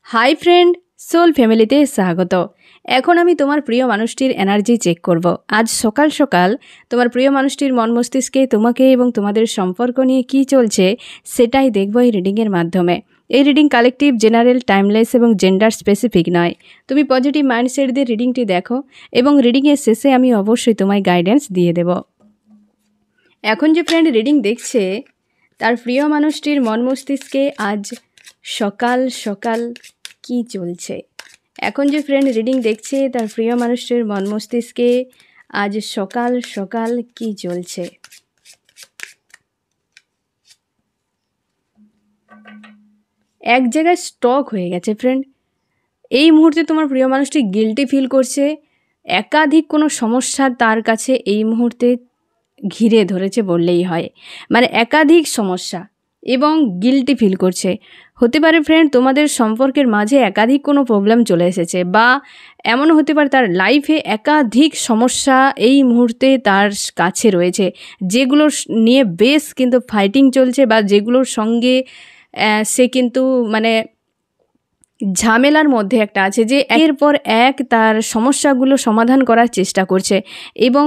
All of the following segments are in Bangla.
হাই ফ্রেন্ড, সোল ফ্যামিলিতে স্বাগত। এখন আমি তোমার প্রিয় মানুষটির এনার্জি চেক করব। আজ সকাল সকাল তোমার প্রিয় মানুষটির মন মস্তিষ্কে তোমাকে এবং তোমাদের সম্পর্ক নিয়ে কী চলছে সেটাই দেখব এই রিডিংয়ের মাধ্যমে। এই রিডিং কালেকটিভ, জেনারেল, টাইমলেস এবং জেন্ডার স্পেসিফিক নয়। তুমি পজিটিভ মাইন্ডসেট দিয়ে রিডিংটি দেখো এবং রিডিংয়ের শেষে আমি অবশ্যই তোমায় গাইডেন্স দিয়ে দেব। এখন যে ফ্রেন্ড রিডিং দেখছে তার প্রিয় মানুষটির মন মস্তিষ্কে আজ সকাল সকাল কি চলছে। এখন যে ফ্রেন্ড রিডিং দেখছে তার প্রিয় মানুষটির মন মস্তিষ্কে আজ সকাল সকাল কি চলছে। এক জায়গায় স্টক হয়ে গেছে ফ্রেন্ড। এই মুহূর্তে তোমার প্রিয় মানুষটি গিল্টি ফিল করছে। একাধিক কোনো সমস্যা তার কাছে এই মুহূর্তে ঘিরে ধরেছে বললেই হয়। মানে একাধিক সমস্যা এবং গিল্টি ফিল করছে। হতে পারে ফ্রেন্ড তোমাদের সম্পর্কের মাঝে একাধিক কোনো প্রবলেম চলে এসেছে, বা এমনও হতে পারে তার লাইফে একাধিক সমস্যা এই মুহূর্তে তার কাছে রয়েছে, যেগুলোর নিয়ে বেশ কিন্তু ফাইটিং চলছে, বা যেগুলোর সঙ্গে সে কিন্তু মানে ঝামেলার মধ্যে একটা আছে, যে একের পর এক তার সমস্যাগুলো সমাধান করার চেষ্টা করছে এবং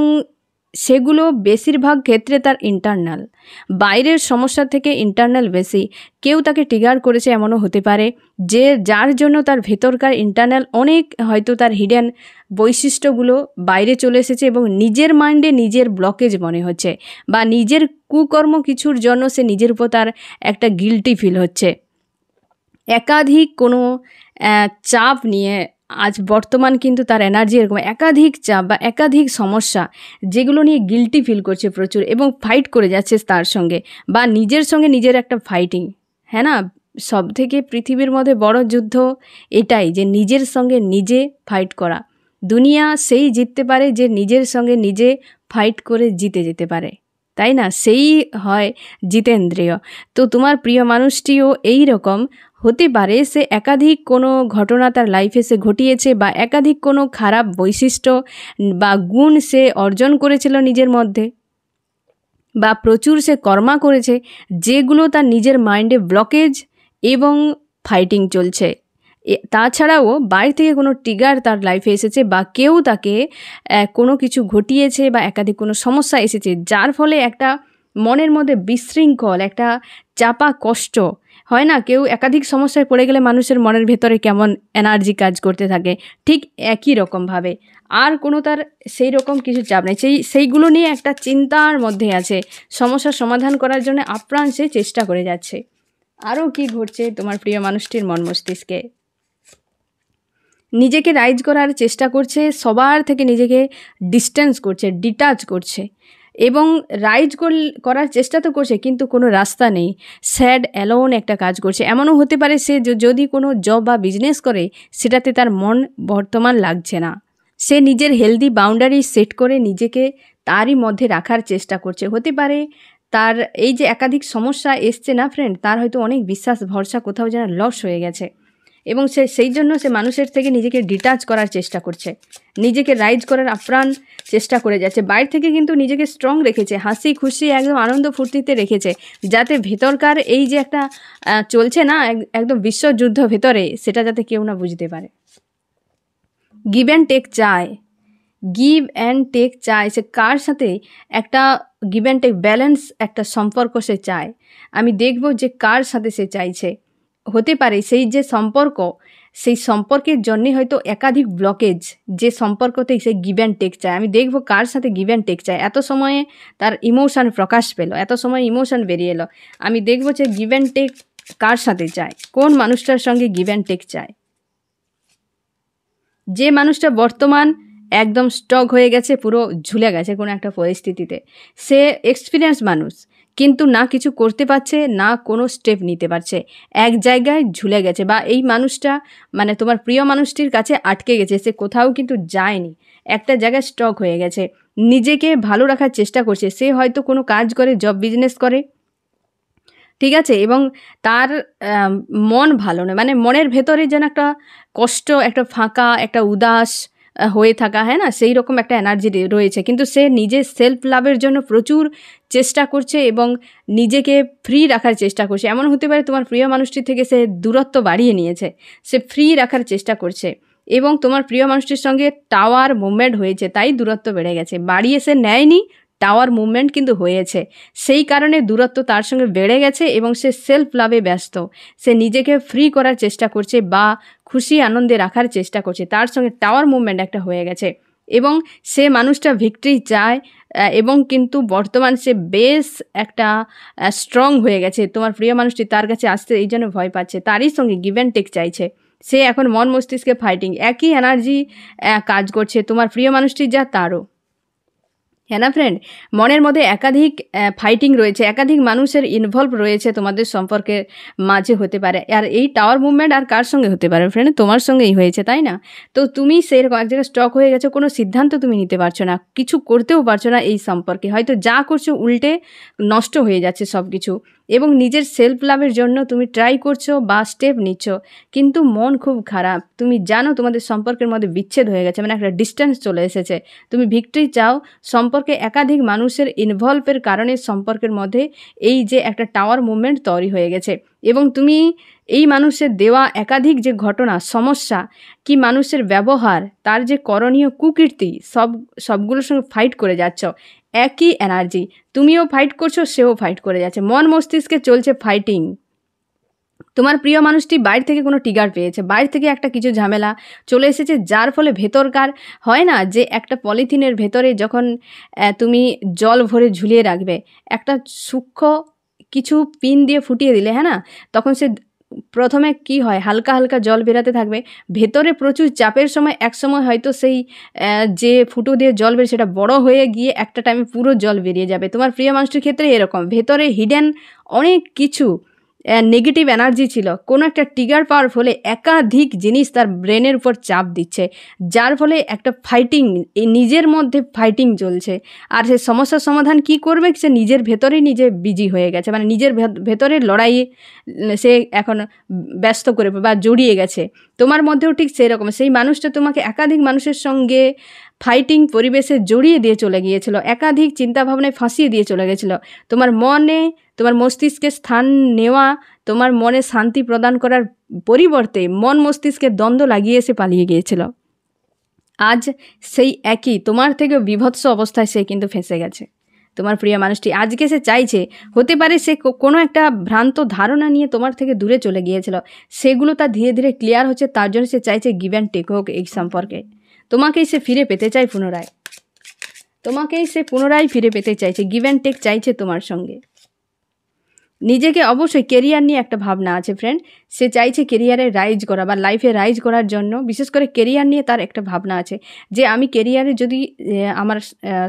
সেগুলো বেশিরভাগ ক্ষেত্রে তার ইন্টারনাল, বাইরের সমস্যা থেকে ইন্টারনাল বেশি। কেউ তাকে ট্রিগার করেছে এমনও হতে পারে, যে যার জন্য তার ভেতরকার ইন্টারনাল অনেক হয়তো তার হিডেন বৈশিষ্ট্যগুলো বাইরে চলে এসেছে এবং নিজের মাইন্ডে নিজের ব্লকেজ মনে হচ্ছে, বা নিজের কুকর্ম কিছুর জন্য সে নিজের উপর তার একটা গিল্টি ফিল হচ্ছে। একাধিক কোনো চাপ নিয়ে আজ বর্তমান কিন্তু তার এনার্জি এরকম একাধিক চাপ বা একাধিক সমস্যা, যেগুলো নিয়ে গিল্টি ফিল করছে প্রচুর এবং ফাইট করে যাচ্ছে তার সঙ্গে, বা নিজের সঙ্গে নিজের একটা ফাইটিং। হ্যাঁ না, সব থেকে পৃথিবীর মধ্যে বড় যুদ্ধ এটাই, যে নিজের সঙ্গে নিজে ফাইট করা। দুনিয়া সেই জিততে পারে যে নিজের সঙ্গে নিজে ফাইট করে জিতে যেতে পারে, তাই না? সেই হয় জিতেন্দ্রিয়। তো তোমার প্রিয় মানুষটিও এই রকম হতে পারে, সে একাধিক কোনো ঘটনা তার লাইফে সে ঘটিয়েছে, বা একাধিক কোনো খারাপ বৈশিষ্ট্য বা গুণ সে অর্জন করেছিল নিজের মধ্যে, বা প্রচুর সে কর্মা করেছে, যেগুলো তার নিজের মাইন্ডে ব্লকেজ এবং ফাইটিং চলছে। তাছাড়াও বাইরে থেকে কোনো ট্রিগার তার লাইফে এসেছে, বা কেউ তাকে কোনো কিছু ঘটিয়েছে, বা একাধিক কোনো সমস্যা এসেছে, যার ফলে একটা মনের মধ্যে বিশৃঙ্খল একটা চাপা কষ্ট হয় না। কেউ একাধিক সমস্যায় পড়ে গেলে মানুষের মনের ভেতরে কেমন এনার্জি কাজ করতে থাকে, ঠিক একই রকমভাবে আর কোনো তার সেই রকম কিছু চাপ নেই। সেইগুলো নিয়ে একটা চিন্তার মধ্যে আছে, সমস্যার সমাধান করার জন্য আপ্রাণ সে চেষ্টা করে যাচ্ছে। আরও কি ঘটছে তোমার প্রিয় মানুষটির মন মস্তিষ্কে? নিজেকে রাইজ করার চেষ্টা করছে, সবার থেকে নিজেকে ডিস্টেন্স করছে, ডিটাচ করছে, এবং রাইজ করার চেষ্টা তো করছে, কিন্তু কোনো রাস্তা নেই। স্যাড অ্যালোন একটা কাজ করছে। এমনও হতে পারে সে যদি কোনো জব বা বিজনেস করে, সেটাতে তার মন বর্তমান লাগছে না। সে নিজের হেলদি বাউন্ডারি সেট করে নিজেকে তারই মধ্যে রাখার চেষ্টা করছে। হতে পারে তার এই যে একাধিক সমস্যা এসছে না ফ্রেন্ড, তার হয়তো অনেক বিশ্বাস ভরসা কোথাও যেন লস হয়ে গেছে, এবং সেই জন্য সে মানুষের থেকে নিজেকে ডিটাচ করার চেষ্টা করছে, নিজেকে রাইজ করার আপ্রাণ চেষ্টা করে যাচ্ছে। বাইরে থেকে কিন্তু নিজেকে স্ট্রং রেখেছে, হাসি খুশি একদম আনন্দ ফুর্তিতে রেখেছে, যাতে ভেতরকার এই যে একটা চলছে না একদম বিশ্বযুদ্ধ ভেতরে, সেটা যাতে কেউ না বুঝতে পারে। গিভ অ্যান্ড টেক চায়, গিভ অ্যান্ড টেক চায়। সে কার সাথে একটা গিভ অ্যান্ড টেক ব্যালেন্স একটা সম্পর্ক সে চায়। আমি দেখব যে কার সাথে সে চাইছে। হতে পারে সেই যে সম্পর্ক, সেই সম্পর্কের জন্যে হয়তো একাধিক ব্লকেজ, যে সম্পর্কতেই সে গিভ অ্যান্ড টেক চায়। আমি দেখব কার সাথে গিভ অ্যান্ড টেক চায়। এত সময়ে তার ইমোশান প্রকাশ পেল, এত সময় ইমোশান বেরিয়ে এলো। আমি দেখব যে গিভ অ্যান্ড টেক কার সাথে চায়, কোন মানুষটার সঙ্গে গিভ অ্যান্ড টেক চায়। যে মানুষটা বর্তমান একদম স্টক হয়ে গেছে, পুরো ঝুলে গেছে কোনো একটা পরিস্থিতিতে, সে এক্সপিরিয়েন্স মানুষ, কিন্তু না কিছু করতে পারছে, না কোনো স্টেপ নিতে পারছে, এক জায়গায় ঝুলে গেছে। বা এই মানুষটা মানে তোমার প্রিয় মানুষটির কাছে আটকে গেছে, সে কোথাও কিন্তু যায়নি, একটা জায়গায় স্টক হয়ে গেছে, নিজেকে ভালো রাখার চেষ্টা করছে। সে হয়তো কোনো কাজ করে, জব বিজনেস করে, ঠিক আছে, এবং তার মন ভালো নয়, মানে মনের ভেতরে যেন একটা কষ্ট, একটা ফাঁকা, একটা উদাস হয়ে থাকা, হ্যাঁ না, সেই রকম একটা এনার্জি রয়েছে। কিন্তু সে নিজের সেলফ লাভের জন্য প্রচুর চেষ্টা করছে এবং নিজেকে ফ্রি রাখার চেষ্টা করছে। এমন হতে পারে তোমার প্রিয় মানুষটির থেকে সে দূরত্ব বাড়িয়ে নিয়েছে, সে ফ্রি রাখার চেষ্টা করছে এবং তোমার প্রিয় মানুষটির সঙ্গে টাওয়ার মুভমেন্ট হয়েছে, তাই দূরত্ব বেড়ে গেছে। বাড়িয়ে সে নেয়নি, টাওয়ার মুভমেন্ট কিন্তু হয়েছে, সেই কারণে দূরত্ব তার সঙ্গে বেড়ে গেছে এবং সে সেলফ লাভে ব্যস্ত। সে নিজেকে ফ্রি করার চেষ্টা করছে বা খুশি আনন্দে রাখার চেষ্টা করছে, তার সঙ্গে টাওয়ার মুভমেন্ট একটা হয়ে গেছে এবং সে মানুষটা ভিক্টরি চায় এবং কিন্তু বর্তমান সে বেশ একটা স্ট্রং হয়ে গেছে। তোমার প্রিয় মানুষটি তার কাছে আসতে এই জন্য ভয় পাচ্ছে, তারই সঙ্গে গিভ অ্যান্ড টেক চাইছে। সে এখন মন মস্তিষ্কে ফাইটিং, একই এনার্জি কাজ করছে তোমার প্রিয় মানুষটি যা তারও, হ্যাঁ না ফ্রেন্ড। মনের মধ্যে একাধিক ফাইটিং রয়েছে, একাধিক মানুষের ইনভলভ রয়েছে তোমাদের সম্পর্কের মাঝে হতে পারে। আর এই টাওয়ার মুভমেন্ট আর কার সঙ্গে হতে পারে ফ্রেন্ড? তোমার সঙ্গেই হয়েছে, তাই না? তো তুমি সেরকম এক জায়গায় স্টক হয়ে গেছো, কোনো সিদ্ধান্ত তুমি নিতে পারছো না, কিছু করতেও পারছো না এই সম্পর্কে। হয়তো যা করছো উল্টে নষ্ট হয়ে যাচ্ছে সব কিছু এবং নিজের সেলফ লাভের জন্য তুমি ট্রাই করছো বা স্টেপ নিচ্ছ, কিন্তু মন খুব খারাপ। তুমি জানো তোমাদের সম্পর্কের মধ্যে বিচ্ছেদ হয়ে গেছে, মানে একটা ডিস্টেন্স চলে এসেছে। তুমি ভিক্টরি চাও, সম্পর্কে একাধিক মানুষের ইনভলভের কারণে সম্পর্কের মধ্যে এই যে একটা টাওয়ার মুভমেন্ট তৈরি হয়ে গেছে এবং তুমি এই মানুষের দেওয়া একাধিক যে ঘটনা, সমস্যা, কি মানুষের ব্যবহার, তার যে করণীয় কুকীর্তি, সবগুলোর সঙ্গে ফাইট করে যাচ্ছ। একই এনার্জি, তুমিও ফাইট করছো, সেও ফাইট করে যাচ্ছে, মন মস্তিষ্কে চলছে ফাইটিং। তোমার প্রিয় মানুষটি বাইরে থেকে কোনো ট্রিগার পেয়েছে, বাইরে থেকে একটা কিছু ঝামেলা চলে এসেছে, যার ফলে ভেতরকার হয় না যে একটা পলিথিনের ভেতরে যখন তুমি জল ভরে ঝুলিয়ে রাখবে, একটা সূক্ষ্ম কিছু পিন দিয়ে ফুটিয়ে দিলে, হ্যাঁ না, তখন সে প্রথমে কি হয়, হালকা হালকা জল বেরাতে থাকবে, ভেতরে প্রচুর চাপের সময় এক সময় হয়তো সেই যে ফুটো দিয়ে জল বেরিয়ে সেটা বড় হয়ে গিয়ে একটা টাইমে পুরো জল বেরিয়ে যাবে। তোমার প্রিয় মানুষটির ক্ষেত্রে এরকম ভেতরে হিডেন অনেক কিছু নেগেটিভ এনার্জি ছিল, কোনো একটা ট্রিগার পাওয়ার ফলে একাধিক জিনিস তার ব্রেনের উপর চাপ দিচ্ছে, যার ফলে একটা ফাইটিং, নিজের মধ্যে ফাইটিং চলছে। আর সে সমস্যার সমাধান কি করবে, সে নিজের ভেতরেই নিজে বিজি হয়ে গেছে, মানে নিজের ভেতরের লড়াইয়ে সে এখন ব্যস্ত করে বা জড়িয়ে গেছে। তোমার মধ্যেও ঠিক সেরকম, সেই মানুষটা তোমাকে একাধিক মানুষের সঙ্গে ফাইটিং পরিবেশে জড়িয়ে দিয়ে চলে গিয়েছিল, একাধিক চিন্তাভাবনায় ফাঁসিয়ে দিয়ে চলে গেছিলো। তোমার মনে, তোমার মস্তিষ্কে স্থান নেওয়া, তোমার মনে শান্তি প্রদান করার পরিবর্তে মন মস্তিষ্কে দ্বন্দ্ব লাগিয়ে এসে পালিয়ে গিয়েছিল। আজ সেই একই তোমার থেকে বিভৎস অবস্থায় সে কিন্তু ফেঁসে গেছে। তোমার প্রিয় মানুষটি আজকে সে চাইছে, হতে পারে সে কোনো একটা ভ্রান্ত ধারণা নিয়ে তোমার থেকে দূরে চলে গিয়েছিল, সেগুলো তার ধীরে ধীরে ক্লিয়ার হচ্ছে, তার জন্য সে চাইছে গিভ অ্যান্ড টেক হোক এই সম্পর্কে। তোমাকেই সে ফিরে পেতে চায় পুনরায়, তোমাকেই সে পুনরায় ফিরে পেতে চাইছে, গিভ অ্যান্ড টেক চাইছে তোমার সঙ্গে। নিজেকে অবশ্যই কেরিয়ার নিয়ে একটা ভাবনা আছে ফ্রেন্ড, সে চাইছে কেরিয়ারে রাইজ করা বা লাইফে রাইজ করার জন্য, বিশেষ করে কেরিয়ার নিয়ে তার একটা ভাবনা আছে যে আমি কেরিয়ারে যদি আমার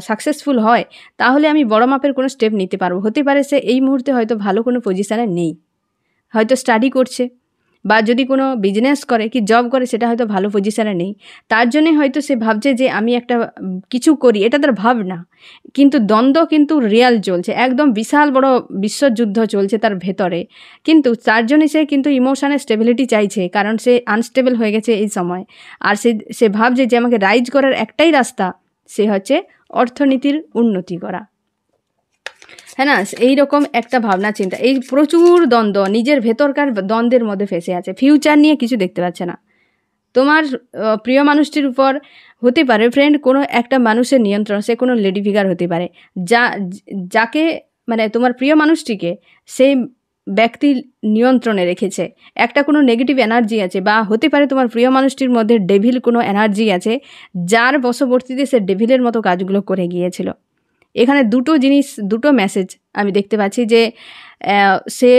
সাকসেসফুল হয় তাহলে আমি বড় মাপের কোনো স্টেপ নিতে পারবো। হতে পারে সে এই মুহূর্তে হয়তো ভালো কোনো পজিশানে নেই, হয়তো স্টাডি করছে বা যদি কোনো বিজনেস করে কি জব করে সেটা হয়তো ভালো পজিশানে নেই, তার জন্যে হয়তো সে ভাবছে যে আমি একটা কিছু করি, এটা তার ভাবনা। কিন্তু দ্বন্দ্ব কিন্তু রিয়াল চলছে, একদম বিশাল বড় বিশ্বযুদ্ধ চলছে তার ভেতরে। কিন্তু তার জন্যে সে কিন্তু ইমোশনের স্টেবিলিটি চাইছে, কারণ সে আনস্টেবল হয়ে গেছে এই সময়। আর সে ভাবছে যে আমাকে রাইজ করার একটাই রাস্তা, সে হচ্ছে অর্থনীতির উন্নতি করা, হ্যাঁ না, এইরকম একটা ভাবনা চিন্তা। এই প্রচুর দ্বন্দ্ব, নিজের ভেতরকার দ্বন্দ্বের মধ্যে ফেসে আছে, ফিউচার নিয়ে কিছু দেখতে পাচ্ছে না। তোমার প্রিয় মানুষটির উপর হতে পারে ফ্রেন্ড কোনো একটা মানুষের নিয়ন্ত্রণ, সে কোনো লেডি ফিগার হতে পারে, যাকে মানে তোমার প্রিয় মানুষটিকে সেই ব্যক্তি নিয়ন্ত্রণে রেখেছে। একটা কোনো নেগেটিভ এনার্জি আছে, বা হতে পারে তোমার প্রিয় মানুষটির মধ্যে ডেভিল কোনো এনার্জি আছে, যার বশবর্তীতে সে ডেভিলের মতো কাজগুলো করে গিয়েছিল। এখানে দুটো জিনিস, দুটো মেসেজ আমি দেখতে পাচ্ছি যে সে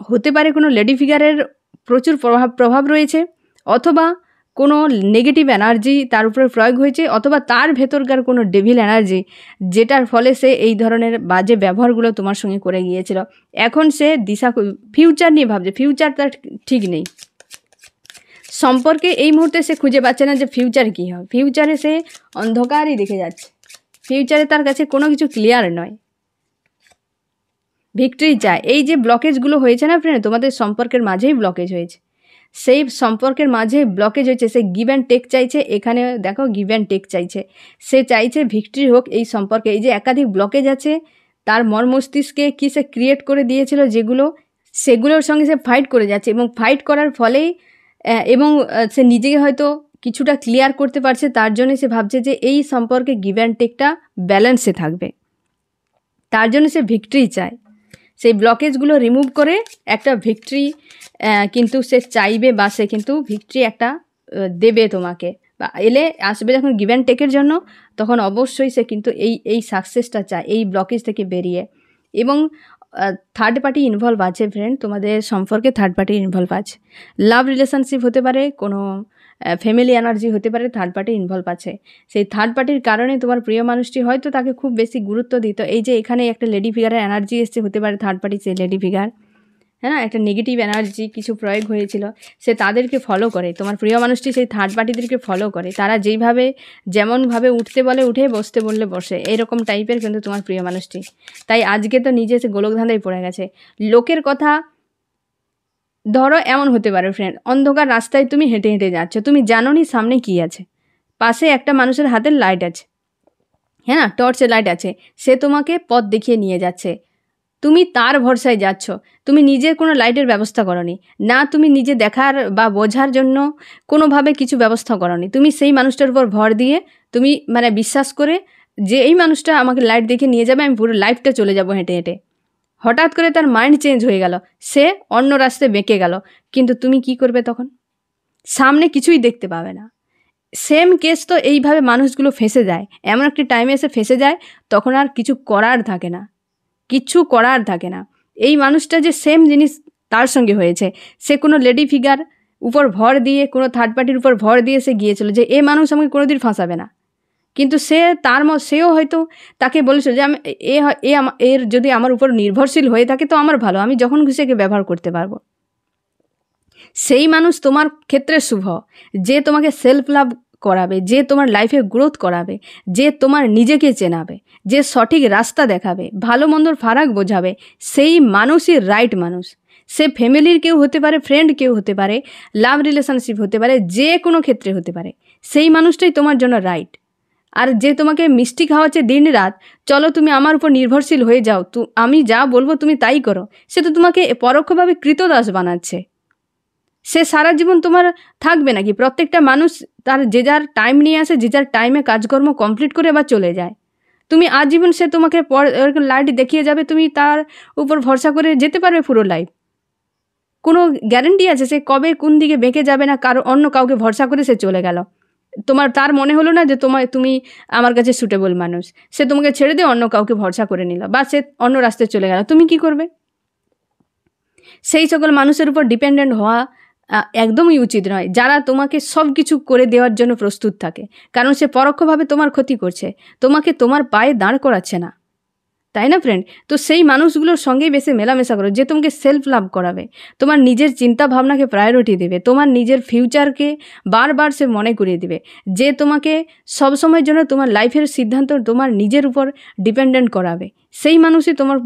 হতে পারে কোনো লেডি ফিগারের প্রচুর প্রভাব রয়েছে, অথবা কোনো নেগেটিভ এনার্জি তার উপরে প্রয়োগ হয়েছে, অথবা তার ভেতরকার কোনো ডেভিল এনার্জি, যেটার ফলে সে এই ধরনের বাজে ব্যবহারগুলো তোমার সঙ্গে করে গিয়েছিল। এখন সে ফিউচার নিয়ে ভাবছে, ফিউচার তার ঠিক নেই সম্পর্কে। এই মুহূর্তে সে খুঁজে পাচ্ছে না যে ফিউচার কী হবে, ফিউচারে সে অন্ধকারই দেখে যাচ্ছে, ফিউচারে তার কাছে কোনো কিছু ক্লিয়ার নয়। ভিক্টরি চায়। এই যে ব্লকেজগুলো হয়েছে না ফ্রেন্ড, তোমাদের সম্পর্কের মাঝেই ব্লকেজ হয়েছে, সেই সম্পর্কের মাঝে ব্লকেজ হয়েছে, সে গিভ অ্যান্ড টেক চাইছে। এখানে দেখো গিভ অ্যান্ড টেক চাইছে, সে চাইছে ভিক্টরি হোক এই সম্পর্কে। এই যে একাধিক ব্লকেজ আছে, তার মস্তিষ্কে কি সে ক্রিয়েট করে দিয়েছিল যেগুলো, সেগুলোর সঙ্গে সে ফাইট করে যাচ্ছে, এবং ফাইট করার ফলেই এবং সে নিজেকে হয়তো কিছুটা ক্লিয়ার করতে পারছে, তার জন্য সে ভাবছে যে এই সম্পর্কে গিভ অ্যান্ড টেকটা ব্যালেন্সে থাকবে, তার জন্য সে ভিক্টরি চায়। সেই ব্লকেজগুলো রিমুভ করে একটা ভিক্টরি কিন্তু সে চাইবে, বা সে কিন্তু ভিক্টরি একটা দেবে তোমাকে, বা এলে আসবে যখন গিভ অ্যান্ড টেকের জন্য, তখন অবশ্যই সে কিন্তু এই সাকসেসটা চায় এই ব্লকেজ থেকে বেরিয়ে। এবং থার্ড পার্টি ইনভলভ আছে ফ্রেন্ড, তোমাদের সম্পর্কে থার্ড পার্টি ইনভলভ আছে। লাভ রিলেশনশিপ হতে পারে, কোনো ফ্যামিলি এনার্জি হতে পারে, থার্ড পার্টি ইনভলভ আছে। সেই থার্ড পার্টির কারণে তোমার প্রিয় মানুষটি হয়তো তাকে খুব বেশি গুরুত্ব দিত। এই যে এখানে একটা লেডি ফিগারের এনার্জি এসছে, হতে পারে থার্ড পার্টি সেই লেডি ফিগার, হ্যাঁ না, একটা নেগেটিভ এনার্জি কিছু প্রয়োগ হয়েছিল, সে তাদেরকে ফলো করে। তোমার প্রিয় মানুষটি সেই থার্ড পার্টিদেরকে ফলো করে, তারা যেইভাবে যেমনভাবে উঠতে বলে উঠে, বসতে বললে বসে, এরকম টাইপের কিন্তু তোমার প্রিয় মানুষটি। তাই আজকে তো নিজে সে গোলকধাঁধায় পড়ে গেছে। লোকের কথা ধরো এমন হতে পারে ফ্রেন্ড, অন্ধকার রাস্তায় তুমি হেঁটে হেঁটে যাচ্ছ, তুমি জানো নি সামনে কী আছে, পাশে একটা মানুষের হাতের লাইট আছে, হ্যাঁ না, টর্চের লাইট আছে, সে তোমাকে পথ দেখিয়ে নিয়ে যাচ্ছে, তুমি তার ভরসায় যাচ্ছ, তুমি নিজের কোনো লাইটের ব্যবস্থা করনি, না তুমি নিজে দেখার বা বোঝার জন্য কোনোভাবে কিছু ব্যবস্থা করনি, তুমি সেই মানুষটার উপর ভর দিয়ে তুমি মানে বিশ্বাস করে যে এই মানুষটা আমাকে লাইট দেখে নিয়ে যাবে, আমি পুরো লাইফটা চলে যাব হেঁটে হেঁটে। হঠাৎ করে তার মাইন্ড চেঞ্জ হয়ে গেল, সে অন্য রাস্তায় বেঁকে গেল, কিন্তু তুমি কি করবে তখন? সামনে কিছুই দেখতে পাবে না। সেম কেস তো এইভাবে মানুষগুলো ফেঁসে যায়, এমন একটি টাইমে এসে ফেঁসে যায়, তখন আর কিছু করার থাকে না, কিচ্ছু করার থাকে না। এই মানুষটা যে সেম জিনিস তার সঙ্গে হয়েছে, সে কোনো লেডি ফিগার উপর ভর দিয়ে, কোনো থার্ড পার্টির উপর ভর দিয়ে সে গিয়েছিল যে এ মানুষ আমাকে কোনোদিন ফাঁসাবে না, কিন্তু সেও হয়তো তাকে বলেছিল যে আমি এর যদি আমার উপর নির্ভরশীল হয়ে থাকে তো আমার ভালো, আমি যখন খুশি একে ব্যবহার করতে পারবো। সেই মানুষ তোমার ক্ষেত্রে শুভ, যে তোমাকে সেলফ লাভ করাবে, যে তোমার লাইফে গ্রোথ করাবে, যে তোমার নিজেকে চেনাবে, যে সঠিক রাস্তা দেখাবে, ভালো মন্দর ফারাক বোঝাবে, সেই মানুষই রাইট মানুষ। সে ফ্যামিলির কেউ হতে পারে, ফ্রেন্ড কেউ হতে পারে, লাভ রিলেশনশিপ হতে পারে, যে কোনো ক্ষেত্রে হতে পারে, সেই মানুষটাই তোমার জন্য রাইট। আর যে তোমাকে মিষ্টি খাওয়াচ্ছে দিন রাত, চলো তুমি আমার উপর নির্ভরশীল হয়ে যাও, আমি যা বলবো তুমি তাই করো, সে তো তোমাকে পরোক্ষভাবে কৃতদাস বানাচ্ছে। সে সারা জীবন তোমার থাকবে নাকি? প্রত্যেকটা মানুষ তার যে যার টাইম নিয়ে আসে, যে যার টাইমে কাজকর্ম কমপ্লিট করে আবার চলে যায়। তুমি আজীবন সে তোমাকে লাইট দেখিয়ে যাবে, তুমি তার উপর ভরসা করে যেতে পারবে পুরো লাইফ? কোনো গ্যারেন্টি আছে সে কবে কোন দিকে বেঁকে যাবে না? অন্য কাউকে ভরসা করে সে চলে গেল, তার মনে হলো না যে তুমি আমার কাছে সুটেবল মানুষ, সে তোমাকে ছেড়ে দিয়ে অন্য কাউকে ভরসা করে নিল, বা সে অন্য রাস্তায় চলে গেল, তুমি কি করবে? সেই সকল মানুষের উপর ডিপেন্ডেন্ট হওয়া একদমই উচিত নয়, যারা তোমাকে সব কিছু করে দেওয়ার জন্য প্রস্তুত থাকে, কারণ সে পরোক্ষভাবে তোমার ক্ষতি করছে, তোমাকে তোমার পায়ে দাঁড় করাচ্ছে না, তাই না ফ্রেন্ড? তো সেই মানুষগুলোর সঙ্গেই বেশি মেলামেশা করো, যে তোমাকে সেলফ লাভ করাবে, তোমার নিজের চিন্তা ভাবনাকে প্রায়োরিটি দেবে, তোমার নিজের ফিউচারকে বারবার সে মনে করিয়ে দেবে, যে তোমাকে সবসময়ের জন্য তোমার লাইফের সিদ্ধান্ত তোমার নিজের উপর ডিপেন্ডেন্ট করাবে, সেই মানুষই তোমার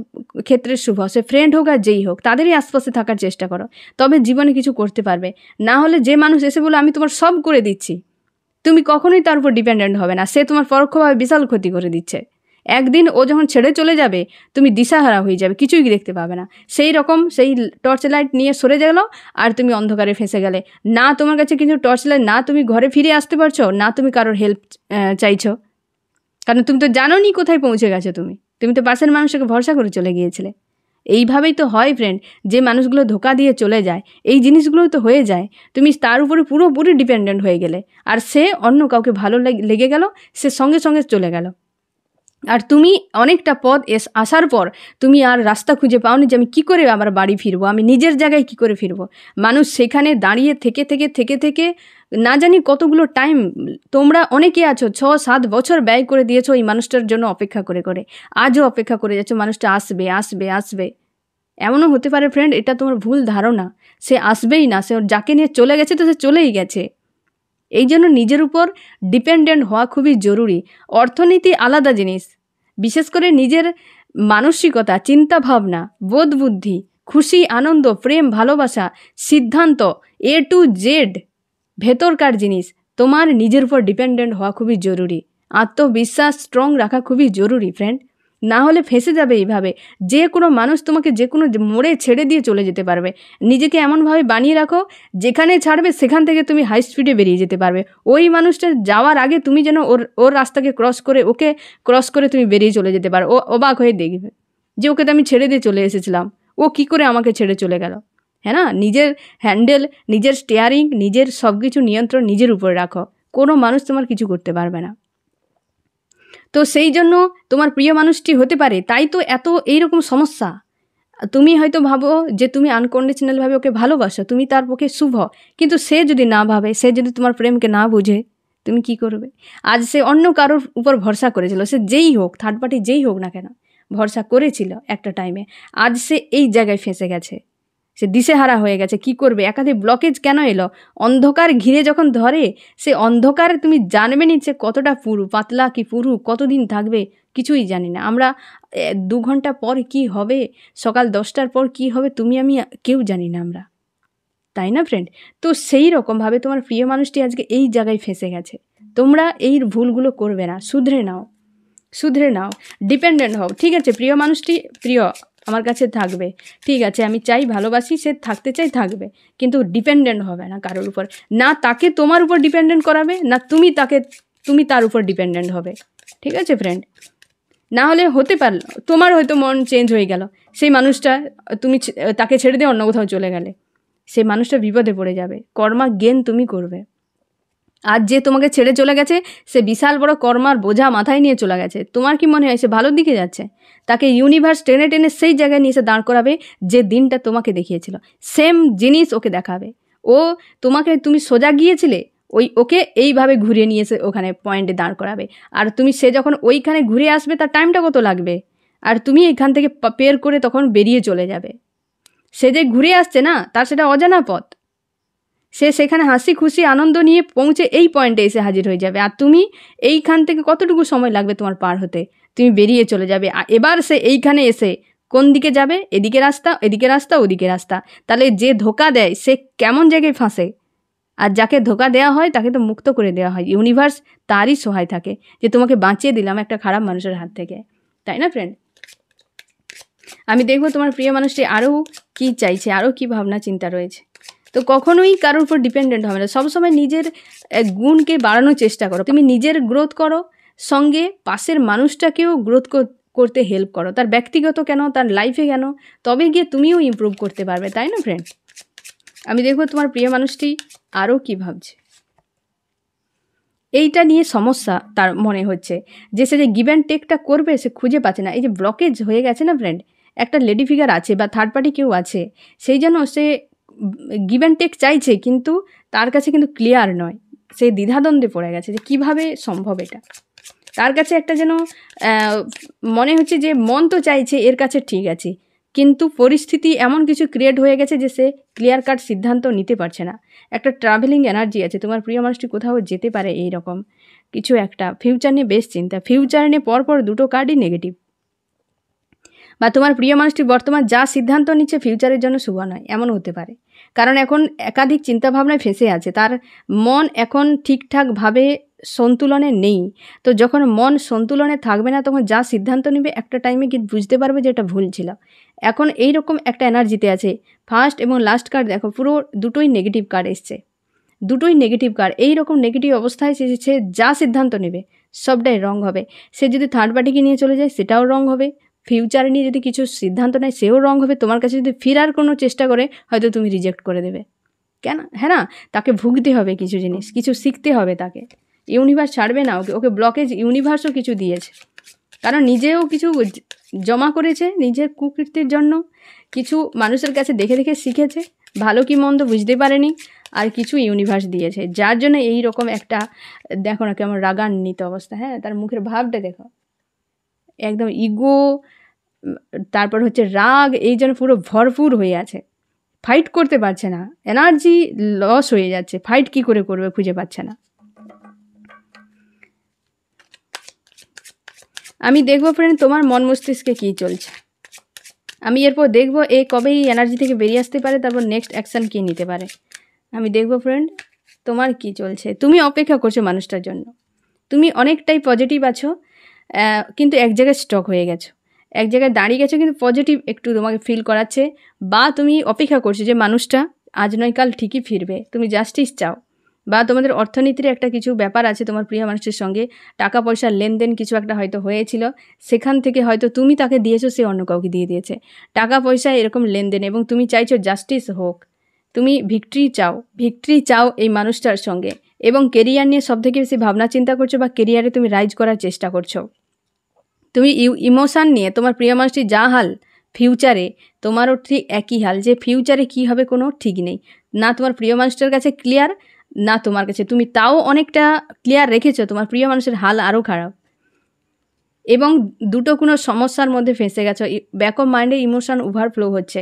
ক্ষেত্রে শুভ। সে ফ্রেন্ড হোক আর যেই হোক, তাদেরই আশপাশে থাকার চেষ্টা করো, তবে জীবনে কিছু করতে পারবে। না হলে যে মানুষ এসে বলে আমি তোমার সব করে দিচ্ছি, তুমি কখনোই তার উপর ডিপেন্ডেন্ট হবে না, সে তোমার পরোক্ষভাবে বিশাল ক্ষতি করে দিচ্ছে। একদিন ও যখন ছেড়ে চলে যাবে, তুমি দিশাহারা হয়ে যাবে, কিছুই দেখতে পাবে না। সেই রকম সেই টর্চ লাইট নিয়ে সরে গেল, আর তুমি অন্ধকারে ফেঁসে গেলে, না তোমার কাছে কিছু টর্চ লাইট, না তুমি ঘরে ফিরে আসতে পারছো, না তুমি কারোর হেল্প চাইছো, কারণ তুমি তো জানো নি কোথায় পৌঁছে গেছো, তুমি তো পাশের মানুষকে ভরসা করে চলে গিয়েছিলে। এইভাবেই তো হয় ফ্রেন্ড, যে মানুষগুলো ধোকা দিয়ে চলে যায়, এই জিনিসগুলোই তো হয়ে যায়, তুমি তার উপরে পুরোপুরি ডিপেন্ডেন্ট হয়ে গেলে, আর সে অন্য কাউকে ভালো লেগে গেল, সে সঙ্গে সঙ্গে চলে গেল, আর তুমি অনেকটা পথ আসার পর তুমি আর রাস্তা খুঁজে পাওনি যে আমি কী করে আমার বাড়ি ফিরবো, আমি নিজের জায়গায় কি করে ফিরবো। মানুষ সেখানে দাঁড়িয়ে থেকে না জানি কতগুলো টাইম, তোমরা অনেকে আছো 6-7 বছর ব্যয় করে দিয়েছো এই মানুষটার জন্য অপেক্ষা করে করে, আজও অপেক্ষা করে যাচ্ছ মানুষটা আসবে আসবে আসবে। এমনও হতে পারে ফ্রেন্ড, এটা তোমার ভুল ধারণা, সে আসবেই না, সে যাকে নিয়ে চলে গেছে তো সে চলেই গেছে। এই জন্য নিজের উপর ডিপেন্ডেন্ট হওয়া খুবই জরুরি। অর্থনীতি আলাদা জিনিস, বিশেষ করে নিজের মানসিকতা, চিন্তা ভাবনা, বোধ বুদ্ধি, খুশি, আনন্দ, প্রেম, ভালোবাসা, সিদ্ধান্ত A to Z ভেতরকার জিনিস তোমার নিজের উপর ডিপেন্ডেন্ট হওয়া খুবই জরুরি। আত্মবিশ্বাস স্ট্রং রাখা খুবই জরুরি ফ্রেন্ড, না হলে ফেঁসে যাবে এইভাবে। যে কোনো মানুষ তোমাকে যে কোনো মোড়ে ছেড়ে দিয়ে চলে যেতে পারবে। নিজেকে এমনভাবে বানিয়ে রাখো যেখানে ছাড়বে সেখান থেকে তুমি হাই স্পিডে বেরিয়ে যেতে পারবে। ওই মানুষটা যাওয়ার আগে তুমি যেন ওর রাস্তাকে ওকে ক্রস করে তুমি বেরিয়ে চলে যেতে পারো। ও অবাক হয়ে দেখবে যে ওকে তো আমি ছেড়ে দিয়ে চলে এসেছিলাম, ও কি করে আমাকে ছেড়ে চলে গেল। হ্যাঁ না, নিজের হ্যান্ডেল, নিজের স্টিয়ারিং, নিজের সব কিছু নিয়ন্ত্রণ নিজের উপরে রাখো, কোনো মানুষ তোমার কিছু করতে পারবে না। তো সেই জন্য তোমার প্রিয় মানুষটি হতে পারে, তাই তো এত এইরকম সমস্যা। তুমি হয়তো ভাবো যে তুমি আনকন্ডিশনালভাবে ওকে ভালোবাসো, তুমি তার পক্ষে শুভ, কিন্তু সে যদি না ভাবে, সে যদি তোমার প্রেমকে না বুঝে, তুমি কি করবে? আজ সে অন্য কারোর উপর ভরসা করেছিল, সে যেই হোক, থার্ড পার্টি যেই হোক না কেন, ভরসা করেছিল একটা টাইমে, আজ সে এই জায়গায় ফেঁসে গেছে, সে দিশেহারা হয়ে গেছে। কি করবে? একাধিক ব্লকেজ কেন এলো? অন্ধকার ঘিরে যখন ধরে, সে অন্ধকারে তুমি জানবে নি যে কতটা পুরু, পাতলা কি পুরু, কতদিন থাকবে, কিছুই জানি না আমরা। 2 ঘন্টা পর কি হবে, সকাল 10টার পর কি হবে, তুমি আমি কেউ জানি না আমরা, তাই না ফ্রেন্ড? তো সেই রকমভাবে তোমার প্রিয় মানুষটি আজকে এই জায়গায় ফেঁসে গেছে। তোমরা এই ভুলগুলো করবে না, শুধরে নাও, ডিপেন্ডেন্ট হও। ঠিক আছে, প্রিয় মানুষটি প্রিয় আমার কাছে থাকবে, ঠিক আছে, আমি চাই, ভালোবাসি, সে থাকতে চাই, থাকবে, কিন্তু ডিপেন্ডেন্ট হবে না কারোর উপর। না তাকে তোমার উপর ডিপেন্ডেন্ট করাবে, না তুমি তার উপর ডিপেন্ডেন্ট হবে। ঠিক আছে ফ্রেন্ড? না হলে হতে পারল তোমার হয়তো মন চেঞ্জ হয়ে গেল, সেই মানুষটা তুমি তাকে ছেড়ে দিয়ে অন্য কোথাও চলে গেলে, সেই মানুষটা বিপদে পড়ে যাবে। কর্মা গেন তুমি করবে। আজ যে তোমাকে ছেড়ে চলে গেছে, সে বিশাল বড় কর্মার বোঝা মাথায় নিয়ে চলে গেছে। তোমার কি মনে হয় সে ভালোর দিকে যাচ্ছে? তাকে ইউনিভার্স টেনে টেনে সেই জায়গায় নিয়ে এসে দাঁড় করাবে যে দিনটা তোমাকে দেখিয়েছিল, সেম জিনিস ওকে দেখাবে। তুমি সোজা গিয়েছিলে, ওকে এইভাবে ঘুরিয়ে নিয়ে এসে ওখানে পয়েন্টে দাঁড় করাবে। আর সে যখন ওইখানে ঘুরে আসবে, তার টাইমটা কত লাগবে, আর তুমি এখান থেকে পের করে তখন বেরিয়ে চলে যাবে। সে যে ঘুরে আসছে না, তার সেটা অজানা পথ, সে সেখানে হাসি খুশি আনন্দ নিয়ে পৌঁছে এই পয়েন্টে এসে হাজির হয়ে যাবে। আর তুমি এইখান থেকে কতটুকু সময় লাগবে তোমার পার হতে, তুমি বেরিয়ে চলে যাবে। এবার সে এইখানে এসে কোন দিকে যাবে? এদিকে রাস্তা, এদিকে রাস্তা, ওদিকে রাস্তা। তাহলে যে ধোকা দেয় সে কেমন জায়গায় ফাঁসে, আর যাকে ধোকা দেওয়া হয় তাকে তো মুক্ত করে দেওয়া হয়। ইউনিভার্স তারই সহায় থাকে যে তোমাকে বাঁচিয়ে দিলাম একটা খারাপ মানুষের হাত থেকে, তাই না ফ্রেন্ড? আমি দেখবো তোমার প্রিয় মানুষটি আরও কি চাইছে, আরও কি ভাবনা চিন্তা রয়েছে। তো কখনোই কারোর উপর ডিপেন্ডেন্ট হবে না, সবসময় নিজের গুণকে বাড়ানোর চেষ্টা করো। তুমি নিজের গ্রোথ করো, সঙ্গে পাশের মানুষটাকেও গ্রোথ করতে হেল্প করো, তার ব্যক্তিগত কেন, তার লাইফে কেন, তবে গিয়ে তুমিও ইমপ্রুভ করতে পারবে, তাই না ফ্রেন্ড? আমি দেখবো তোমার প্রিয় মানুষটি আরও কি ভাবছে। এইটা নিয়ে সমস্যা তার মনে হচ্ছে, যে সে যে গিভ অ্যান্ড টেকটা করবে সে খুঁজে পাচ্ছে না। এই যে ব্লকেজ হয়ে গেছে না ফ্রেন্ড, একটা লেডি ফিগার আছে বা থার্ড পার্টি কেউ আছে, সেই জন্য সে গিভ অ্যান্ড টেক চাইছে, কিন্তু তার কাছে কিন্তু ক্লিয়ার নয়, সে দ্বিধাদ্বন্দ্বে পড়ে গেছে যে কিভাবে সম্ভব এটা। তার কাছে একটা যেন মনে হচ্ছে যে মন তো চাইছে এর কাছে, ঠিক আছে, কিন্তু পরিস্থিতি এমন কিছু ক্রিয়েট হয়ে গেছে যে সে ক্লিয়ার কাট সিদ্ধান্ত নিতে পারছে না। একটা ট্রাভেলিং এনার্জি আছে, তোমার প্রিয় মানুষটি কোথাও যেতে পারে, এই রকম কিছু একটা। ফিউচার নিয়ে বেশ চিন্তা, ফিউচার নিয়ে পরপর দুটো কার্ডই নেগেটিভ। বা তোমার প্রিয় মানুষটি বর্তমান যা সিদ্ধান্ত নিচ্ছে ফিউচারের জন্য শুভ নয়, এমন হতে পারে। কারণ এখন একাধিক চিন্তাভাবনায় ফেঁসে আছে, তার মন এখন ঠিকঠাকভাবে সন্তুলনে নেই। তো যখন মন সন্তুলনে থাকবে না, তখন যা সিদ্ধান্ত নেবে একটা টাইমে কি বুঝতে পারবে যে এটা ভুল ছিল। এখন এই রকম একটা এনার্জিতে আছে। ফার্স্ট এবং লাস্ট কার্ড দেখো, পুরো দুটোই নেগেটিভ কার্ড এসছে, দুটোই নেগেটিভ কার্ড। এই রকম নেগেটিভ অবস্থায় সে যা সিদ্ধান্ত নেবে সবটাই রং হবে। সে যদি থার্ড পার্টিকে নিয়ে চলে যায় সেটাও রং হবে, ফিউচার নিয়ে যদি কিছু সিদ্ধান্ত নেয় সেও রং হবে। তোমার কাছে যদি ফেরার কোনো চেষ্টা করে, হয়তো তুমি রিজেক্ট করে দেবে। কেন? হ্যাঁ না, তাকে ভুগতে হবে কিছু জিনিস, কিছু শিখতে হবে তাকে। ইউনিভার্স ছাড়বে না ওকে ব্লকেজ ইউনিভার্সও কিছু দিয়েছে, কারণ নিজেও কিছু জমা করেছে নিজের কুকীর্তির জন্য, কিছু মানুষের কাছে দেখে দেখে শিখেছে, ভালো কি মন্দ বুঝতে পারেনি, আর কিছু ইউনিভার্স দিয়েছে, যার জন্য এই রকম একটা, দেখো না কেমন রাগান্বিত অবস্থা। হ্যাঁ, তার মুখের ভাবটা দেখো, একদম ইগো, তারপর হচ্ছে রাগ, এই জন্য পুরো ভরপুর হয়ে আছে, ফাইট করতে পারছে না, এনার্জি লস হয়ে যাচ্ছে, ফাইট কি করে করবে খুঁজে পাচ্ছে না। আমি দেখবো ফ্রেন্ড তোমার মন মস্তিষ্কে কী চলছে। আমি এরপর দেখব এ কবে এই এনার্জি থেকে বেরিয়ে আসতে পারে, তারপর নেক্সট অ্যাকশান কী নিতে পারে আমি দেখব। ফ্রেন্ড, তোমার কি চলছে? তুমি অপেক্ষা করছো মানুষটার জন্য, তুমি অনেকটাই পজিটিভ আছো, কিন্তু এক জায়গায় স্টক হয়ে গেছো, এক জায়গায় দাঁড়িয়ে গেছো, কিন্তু পজিটিভ একটু তোমাকে ফিল করাচ্ছে, বা তুমি অপেক্ষা করছো যে মানুষটা আজ নয় কাল ঠিকই ফিরবে, তুমি জাস্টিস চাও, বা তোমাদের অর্থনীতির একটা কিছু ব্যাপার আছে তোমার প্রিয় মানুষের সঙ্গে, টাকা পয়সার লেনদেন কিছু একটা হয়তো হয়েছিল, সেখান থেকে হয়তো তুমি তাকে দিয়েছো, সে অন্য কাউকে দিয়ে দিয়েছে টাকা পয়সা এরকম লেনদেন, এবং তুমি চাইছো জাস্টিস হোক, তুমি ভিক্টরি চাও এই মানুষটার সঙ্গে, এবং কেরিয়ার নিয়ে সবথেকে বেশি ভাবনা চিন্তা করছো, বা কেরিয়ারে তুমি রাইজ করার চেষ্টা করছো। তুমি ইমোশান নিয়ে তোমার প্রিয় মানুষটির যা হাল, ফিউচারে তোমারও ঠিক একই হাল, যে ফিউচারে কী হবে কোনো ঠিক নেই, না তোমার প্রিয় মানুষটার কাছে ক্লিয়ার, না তোমার কাছে, তুমি তাও অনেকটা ক্লিয়ার রেখেছো, তোমার প্রিয় মানুষের হাল আরও খারাপ, এবং দুটো কোনো সমস্যার মধ্যে ফেঁসে গেছো, ব্যাক অফ মাইন্ডে ইমোশন ওভারফ্লো হচ্ছে,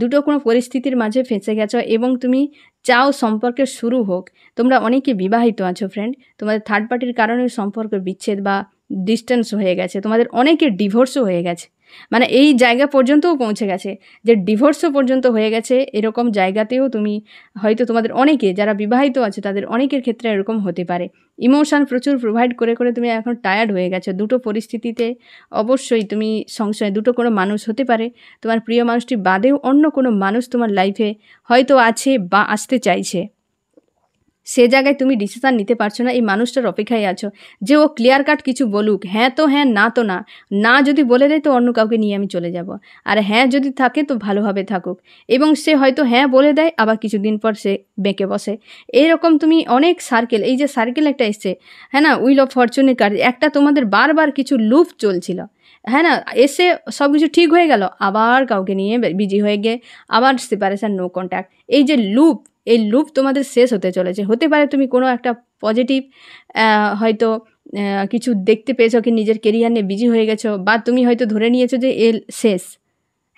দুটো কোনো পরিস্থিতির মাঝে ফেঁসে গেছো, এবং তুমি চাও সম্পর্কের শুরু হোক। তোমরা অনেকে বিবাহিত আছো ফ্রেন্ড, তোমাদের থার্ড পার্টির কারণে সম্পর্কের বিচ্ছেদ বা ডিস্টেন্স হয়ে গেছে, তোমাদের অনেকের ডিভোর্সও হয়ে গেছে, মানে এই জায়গা পর্যন্তও পৌঁছে গেছে যে ডিভোর্সও পর্যন্ত হয়ে গেছে, এরকম জায়গাতেও তুমি হয়তো তোমাদের অনেকে যারা বিবাহিত আছে তাদের অনেকের ক্ষেত্রে এরকম হতে পারে। ইমোশান প্রচুর প্রোভাইড করে করে তুমি এখন টায়ার্ড হয়ে গেছো, দুটো পরিস্থিতিতে অবশ্যই তুমি সংশয়, দুটো কোনো মানুষ হতে পারে, তোমার প্রিয় মানুষটি বাদেও অন্য কোনো মানুষ তোমার লাইফে হয়তো আছে বা আসতে চাইছে, সে জায়গায় তুমি ডিসিশান নিতে পারছো না, এই মানুষটার অপেক্ষায় আছো যে ও ক্লিয়ার কাট কিছু বলুক, হ্যাঁ তো হ্যাঁ, না তো না, না যদি বলে দেয় তো অন্য কাউকে নিয়ে আমি চলে যাব, আর হ্যাঁ যদি থাকে তো ভালোভাবে থাকুক, এবং সে হয়তো হ্যাঁ বলে দেয় আবার কিছুদিন পর সে বেঁকে বসে, এইরকম তুমি অনেক সার্কেল, এই যে সার্কেল একটা এসছে, হ্যাঁ না, উইল অফ ফরচুনের কার্ড, একটা তোমাদের বারবার কিছু লুপ চলছিল, হ্যাঁ না, এসে সব কিছু ঠিক হয়ে গেল, আবার কাউকে নিয়ে বিজি হয়ে গিয়ে আবার সেপারেশন, নো কন্ট্যাক্ট, এই যে লুপ, এই লুপ তোমাদের শেষ হতে চলেছে। হতে পারে তুমি কোনো একটা পজিটিভ হয়তো কিছু দেখতে পেয়েছো, কি নিজের কেরিয়ার নিয়ে বিজি হয়ে গেছো, বা তুমি হয়তো ধরে নিয়েছো যে এর শেষ,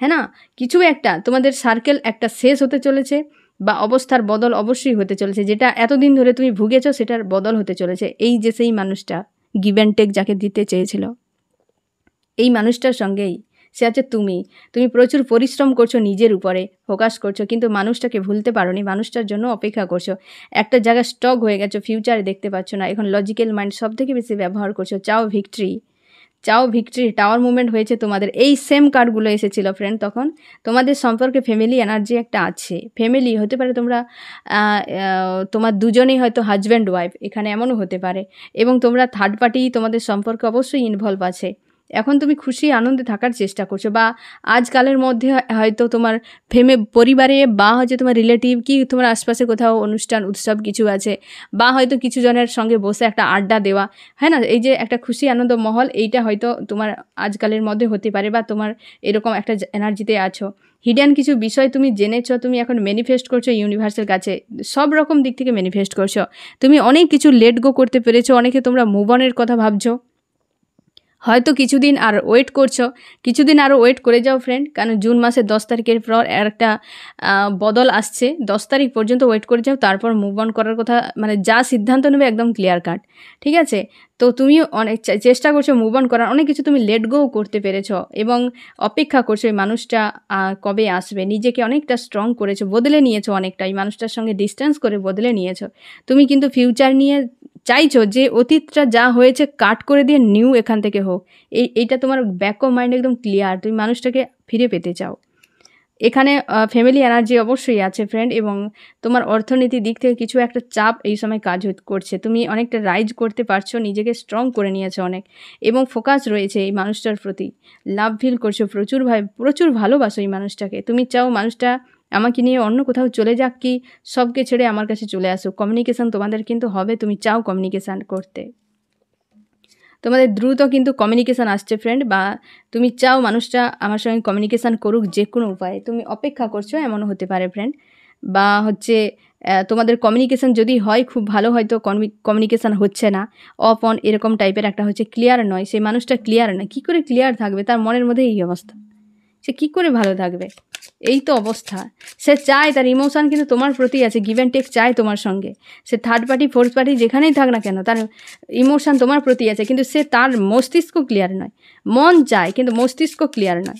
হ্যাঁ না, কিছু একটা তোমাদের সার্কেল একটা শেষ হতে চলেছে, বা অবস্থার বদল অবশ্যই হতে চলেছে, যেটা এতদিন ধরে তুমি ভুগেছো সেটার বদল হতে চলেছে। এই যে সেই মানুষটা গিভ অ্যান্ড টেক যাকে দিতে চেয়েছিল, এই মানুষটার সঙ্গেই সে আছে তুমি প্রচুর পরিশ্রম করছো, নিজের উপরে ফোকাস করছো, কিন্তু মানুষটাকে ভুলতে পারোনি, মানুষটার জন্য অপেক্ষা করছো, একটা জায়গায় স্টক হয়ে গেছো, ফিউচারে দেখতে পাচ্ছ না, এখন লজিক্যাল মাইন্ড সব থেকে বেশি ব্যবহার করছো, চাও ভিক্টরি, টাওয়ার মুভমেন্ট হয়েছে তোমাদের, এই সেম কার্ডগুলো এসেছিলো ফ্রেন্ড, তখন তোমাদের সম্পর্কে ফ্যামিলি এনার্জি একটা আছে, ফ্যামিলি হতে পারে তোমরা তোমার দুজনেই হয়তো হাজব্যান্ড ওয়াইফ, এখানে এমনও হতে পারে, এবং তোমরা থার্ড পার্টি তোমাদের সম্পর্কে অবশ্যই ইনভলভ আছে, এখন তুমি খুশি আনন্দে থাকার চেষ্টা করছো, বা আজকালের মধ্যে হয়তো তোমার পরিবারে বা হচ্ছে তোমার রিলেটিভ কি তোমার আশপাশে কোথাও অনুষ্ঠান উৎসব কিছু আছে, বা হয়তো কিছু জনের সঙ্গে বসে একটা আড্ডা দেওয়া, হ্যাঁ না, এই যে একটা খুশি আনন্দ মহল, এইটা হয়তো তোমার আজকালের মধ্যে হতে পারে, বা তোমার এরকম একটা এনার্জিতে আছো, হিডেন কিছু বিষয় তুমি জেনেছো, তুমি এখন ম্যানিফেস্ট করছো ইউনিভার্সের কাছে, সব রকম দিক থেকে ম্যানিফেস্ট করছো, তুমি অনেক কিছু লেট গো করতে পেরেছো, অনেকে তোমরা মুভ অনের কথা ভাবছো, হয়তো কিছুদিন আর ওয়েট করছো, কিছুদিন আরও ওয়েট করে যাও ফ্রেন্ড, কারণ জুন মাসের 10 তারিখের পর একটা বদল আসছে, 10 তারিখ পর্যন্ত ওয়েট করে যাও, তারপর মুভ অন করার কথা, মানে যা সিদ্ধান্ত নেবে একদম ক্লিয়ার কাট, ঠিক আছে? তো তুমি অনেক চেষ্টা করছো মুভ অন করার, অনেক কিছু তুমি লেট গো করতে পেরেছো, এবং অপেক্ষা করছো এই মানুষটা কবে আসবে, নিজেকে অনেকটা স্ট্রং করেছো, বদলে নিয়েছো অনেকটা, এই মানুষটার সঙ্গে ডিস্টেন্স করে বদলে নিয়েছো, তুমি কিন্তু ফিউচার নিয়ে চাইছো যে অতীতটা যা হয়েছে কাট করে দিয়ে নিউ এখান থেকে হোক, এইটা তোমার ব্যাক অফ মাইন্ড একদম ক্লিয়ার, তুমি মানুষটাকে ফিরে পেতে চাও, এখানে ফ্যামিলি এনার্জি অবশ্যই আছে ফ্রেন্ড, এবং তোমার অর্থনীতির দিক থেকে কিছু একটা চাপ এই সময় কাজ করছে, তুমি অনেকটা রাইজ করতে পারছো, নিজেকে স্ট্রং করে নিয়েছো অনেক, এবং ফোকাস রয়েছে এই মানুষটার প্রতি, লাভ ফিল করছো, প্রচুর ভালোবাসো এই মানুষটাকে, তুমি চাও মানুষটা আমাকে নিয়ে অন্য কোথাও চলে যাক, কি সবকে ছেড়ে আমার কাছে চলে আসো, কমিউনিকেশান তোমাদের কিন্তু হবে, তুমি চাও কমিউনিকেশান করতে, তোমাদের দ্রুত কিন্তু কমিউনিকেশান আসছে ফ্রেন্ড, বা তুমি চাও মানুষটা আমার সঙ্গে কমিউনিকেশান করুক যে কোনো উপায়ে, তুমি অপেক্ষা করছো, এমনও হতে পারে ফ্রেন্ড, বা হচ্ছে তোমাদের কমিউনিকেশান যদি হয় খুব ভালো, হয়তো কমিউনিকেশান হচ্ছে না, অফ অন এরকম টাইপের একটা হচ্ছে, ক্লিয়ার নয়, সেই মানুষটা ক্লিয়ার নয়, কী করে ক্লিয়ার থাকবে, তার মনের মধ্যে এই অবস্থা, সে কী করে ভালো থাকবে, এই তো অবস্থা, সে চায়, তার ইমোশান কিন্তু তোমার প্রতি আছে, গিভ অ্যান্ড টেক চায় তোমার সঙ্গে, সে থার্ড পার্টি ফোর্থ পার্টি যেখানেই থাক না কেন, তার ইমোশান তোমার প্রতি আছে, কিন্তু সে তার মস্তিষ্ক ক্লিয়ার নয়, মন চায় কিন্তু মস্তিষ্ক ক্লিয়ার নয়,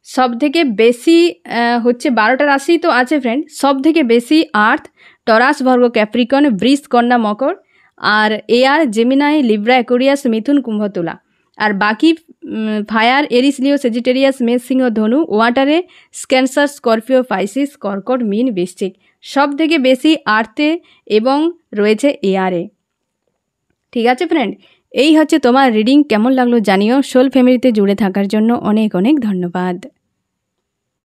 সব থেকে বেশি হচ্ছে 12টা রাশি তো আছে ফ্রেন্ড, সব থেকে বেশি আর্থ, টরাস, ভার্গো, ক্যাপ্রিকন, বৃষ, কন্যা, মকর, আর এয়ার, জেমিনাই, লিব্রা, অ্যাকোরিয়াস, মিথুন, কুম্ভ, তুলা। আর বাকি ফায়ার, এরিস, লিও, সেজিটেরিয়াস, মেষ, সিংহ, ধনু। ওয়াটারে ক্যান্সার, স্করপিও, পাইসিস, কর্কট, মীন, বৃশ্চিক। সব থেকে বেশি আর্থে এবং রয়েছে এয়ারে। ঠিক আছে ফ্রেন্ড, এই হচ্ছে তোমার রিডিং। কেমন লাগলো জানিও। সোল ফ্যামিলিতে জুড়ে থাকার জন্য অনেক অনেক ধন্যবাদ।